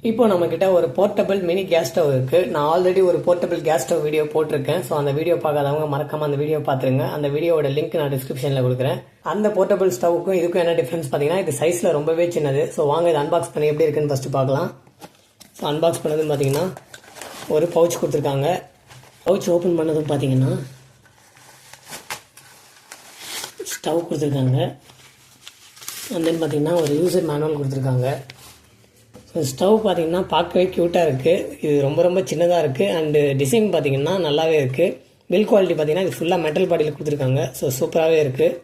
இப்போ நம்மக்கிட்ட ஒரு போர்ட்டபிள் மினி கேஸ் ஸ்டவ் இருக்கு. நான் ஆல்ரெடி ஒரு போர்ட்டபிள் கேஸ் ஸ்டவ் வீடியோ போட்டிருக்கேன். ஸோ அந்த வீடியோ பார்க்காதவங்க மறக்காம அந்த வீடியோ பார்த்துருங்க. அந்த வீடியோட லிங்க் நான் டிஸ்கிரிப்ஷனில் கொடுக்குறேன். அந்த போர்ட்டபிள் ஸ்டவ்வுக்கும் இதுக்கும் என்ன டிஃபரன்ஸ் பார்த்தீங்கன்னா, இது சைஸில் ரொம்பவே சின்னது. ஸோ வாங்க இது அன்பாக்ஸ் பண்ணி எப்படி இருக்குன்னு ஃபஸ்ட்டு பார்க்கலாம். ஸோ அன்பாக்ஸ் பண்ணதுன்னு பார்த்தீங்கன்னா ஒரு பவுச் கொடுத்துருக்காங்க. பவுச் ஓப்பன் பண்ணதும் பார்த்தீங்கன்னா ஸ்டவ் கொடுத்துருக்காங்க. அண்ட் தென் பார்த்தீங்கன்னா ஒரு யூசர் மேனுவல் கொடுத்துருக்காங்க. ஸ்டவ் பார்த்தீங்கன்னா பார்க்கவே க்யூட்டாக இருக்குது. இது ரொம்ப சின்னதாக இருக்குது. அண்டு டிசைன் பார்த்தீங்கன்னா நல்லாவே இருக்குது. பில் குவாலிட்டி பார்த்தீங்கன்னா இது ஃபுல்லாக மெட்டல் பாடியில் கொடுத்துருக்காங்க. ஸோ சூப்பராகவே இருக்குது.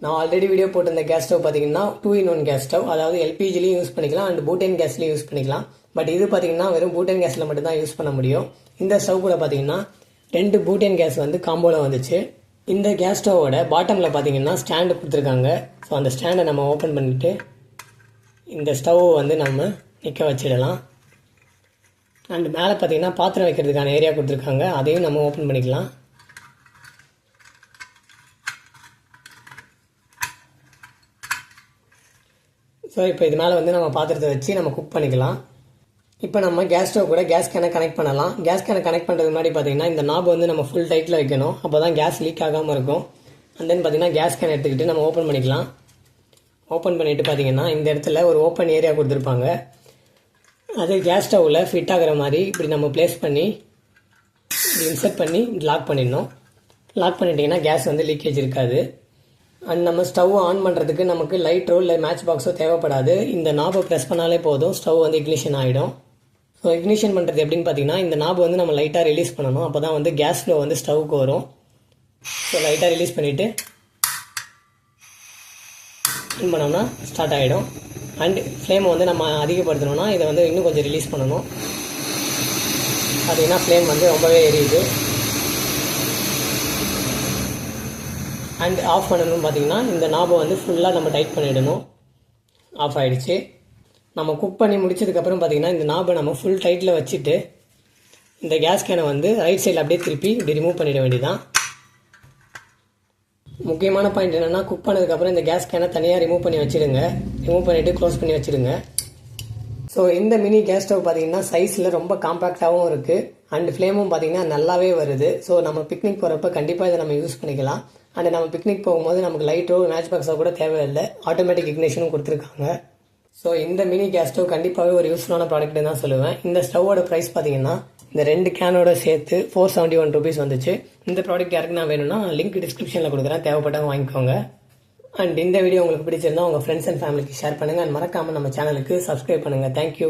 நான் ஆல்ரெடி வீடியோ போட்டிருந்த கேஸ் ஸ்டவ் பார்த்தீங்கன்னா 2-in-1 கேஸ் ஸ்டவ். அதாவது எல்பிஜிலையும் யூஸ் பண்ணிக்கலாம் அண்ட் பூட்டைன் கேஸ்லையும் யூஸ் பண்ணிக்கலாம். பட் இது பார்த்தீங்கன்னா வெறும் பூட்டைன் கேஸில் மட்டும் தான் யூஸ் பண்ண முடியும். இந்த ஸ்டவ் கூட பார்த்தீங்கன்னா 2 பூட்டைன் கேஸ் வந்து காம்போவில் வந்துச்சு. இந்த கேஸ் ஸ்டவோட பாட்டமில் பார்த்தீங்கன்னா ஸ்டாண்டு கொடுத்துருக்காங்க. ஸோ அந்த ஸ்டாண்டை நம்ம ஓப்பன் பண்ணிவிட்டு இந்த ஸ்டவ் வந்து நம்ம நிற்க வச்சிடலாம். அண்ட் மேலே பார்த்தீங்கன்னா பாத்திரம் வைக்கிறதுக்கான ஏரியா கொடுத்துருக்காங்க. அதையும் நம்ம ஓப்பன் பண்ணிக்கலாம். ஸோ இப்போ இது மேலே வந்து நம்ம பாத்திரத்தை வச்சு நம்ம குக் பண்ணிக்கலாம். இப்போ நம்ம கேஸ் ஸ்டவ் கூட கேஸ் கேனை கனெக்ட் பண்ணலாம். கேஸ் கேனை கனெக்ட் பண்ணுறதுக்கு முன்னாடி பார்த்தீங்கன்னா இந்த நாப் வந்து நம்ம ஃபுல் டைட்டில் வைக்கணும். அப்போ தான் கேஸ் லீக் ஆகாமல் இருக்கும். அண்ட் தென் பார்த்தீங்கன்னா கேஸ் கேன் எடுத்துக்கிட்டு நம்ம ஓப்பன் பண்ணிக்கலாம். ஓப்பன் பண்ணிவிட்டு பார்த்தீங்கன்னா இந்த இடத்துல ஒரு ஓப்பன் ஏரியா கொடுத்துருப்பாங்க. அது கேஸ் ஸ்டவ்வில் ஃபிட் ஆகிற மாதிரி இப்படி நம்ம ப்ளேஸ் பண்ணி இன்சர்ட் பண்ணி லாக் பண்ணிடணும். லாக் பண்ணிட்டீங்கன்னா கேஸ் வந்து லீக்கேஜ் இருக்காது. அண்ட் நம்ம ஸ்டவ் ஆன் பண்ணுறதுக்கு நமக்கு லைட்டோ இல்லை மேட்ச் பாக்ஸோ தேவைப்படாது. இந்த நாபை ப்ரெஸ் பண்ணாலே போதும், ஸ்டவ் வந்து இக்னிஷன் ஆகிடும். ஸோ இக்னிஷன் பண்ணுறது எப்படின்னு பார்த்தீங்கன்னா இந்த நாபை வந்து நம்ம லைட்டாக ரிலீஸ் பண்ணணும். அப்போ தான் வந்து கேஸ் ஃப்ளோ வந்து ஸ்டவ்வுக்கு வரும். ஸோ லைட்டாக ரிலீஸ் பண்ணிவிட்டு ஆன் பண்ணோம்னா ஸ்டார்ட் ஆகிடும். அண்ட் ஃப்ளேமை வந்து நம்ம அதிகப்படுத்தணும்னா இதை வந்து இன்னும் கொஞ்சம் ரிலீஸ் பண்ணணும். பார்த்தீங்கன்னா ஃப்ளேம் வந்து ரொம்பவே எரியுது. அண்ட் ஆஃப் பண்ணணும்னு பார்த்தீங்கன்னா இந்த நாபை வந்து ஃபுல்லாக நம்ம டைட் பண்ணிவிடணும். ஆஃப் ஆகிடுச்சு. நம்ம குக் பண்ணி முடிச்சதுக்கப்புறம் பார்த்தீங்கன்னா இந்த நாபை நம்ம ஃபுல் டைட்டில் வச்சுட்டு இந்த கேஸ் கேனை வந்து ரைட் சைடில் அப்படியே திருப்பி இப்படி ரிமூவ் பண்ணிட வேண்டியதான். முக்கியமான பாயிண்ட் என்னென்னா, குக் பண்ணதுக்கப்புறம் இந்த கேஸ் கேனை தனியாக ரிமூவ் பண்ணி வச்சுடுங்க. ரிமூவ் பண்ணிவிட்டு க்ளோஸ் பண்ணி வச்சுடுங்க. ஸோ இந்த மினி கேஸ் ஸ்டவ் பார்த்தீங்கன்னா சைஸில் ரொம்ப காம்பேக்டாகவும் இருக்குது. அண்ட் ஃப்ளேமும் பார்த்தீங்கன்னா நல்லாவே வருது. ஸோ நம்ம பிக்னிக் போகிறப்ப கண்டிப்பாக இதை நம்ம யூஸ் பண்ணிக்கலாம். அண்ட் நம்ம பிக்னிக் போகும்போது நமக்கு லைட்டோ மேட்ச் பாக்ஸோ கூட தேவையில்லை. ஆட்டோமேட்டிக் இக்னிஷனும் கொடுத்துருக்காங்க. ஸோ இந்த மினி கேஸ் ஸ்டவ் கண்டிப்பாகவே ஒரு யூஸ்ஃபுல்லான ப்ராடக்ட் தான் சொல்லுவேன். இந்த ஸ்டவோட ப்ரைஸ் பார்த்தீங்கன்னா இந்த 2 கேனோட சேர்த்து 471 rupees வந்துச்சு. இந்த ப்ராடக்ட் யாருக்கு நான் வேணும்னா லிங்க் டிஸ்கிரிப்ஷனில் கொடுக்குறேன், தேவைப்பட்டவங்க வாங்கிக்கோங்க. அண்ட் இந்த வீடியோ உங்களுக்கு பிடிச்சிருந்தா உங்கள் ஃப்ரெண்ட்ஸ் அண்ட் ஃபேமிலிக்கு ஷேர் பண்ணுங்கள். அண்ட் மறக்காமல் நம்ம சேனலுக்கு சப்ஸ்கிரைப் பண்ணுங்கள். தேங்க்யூ.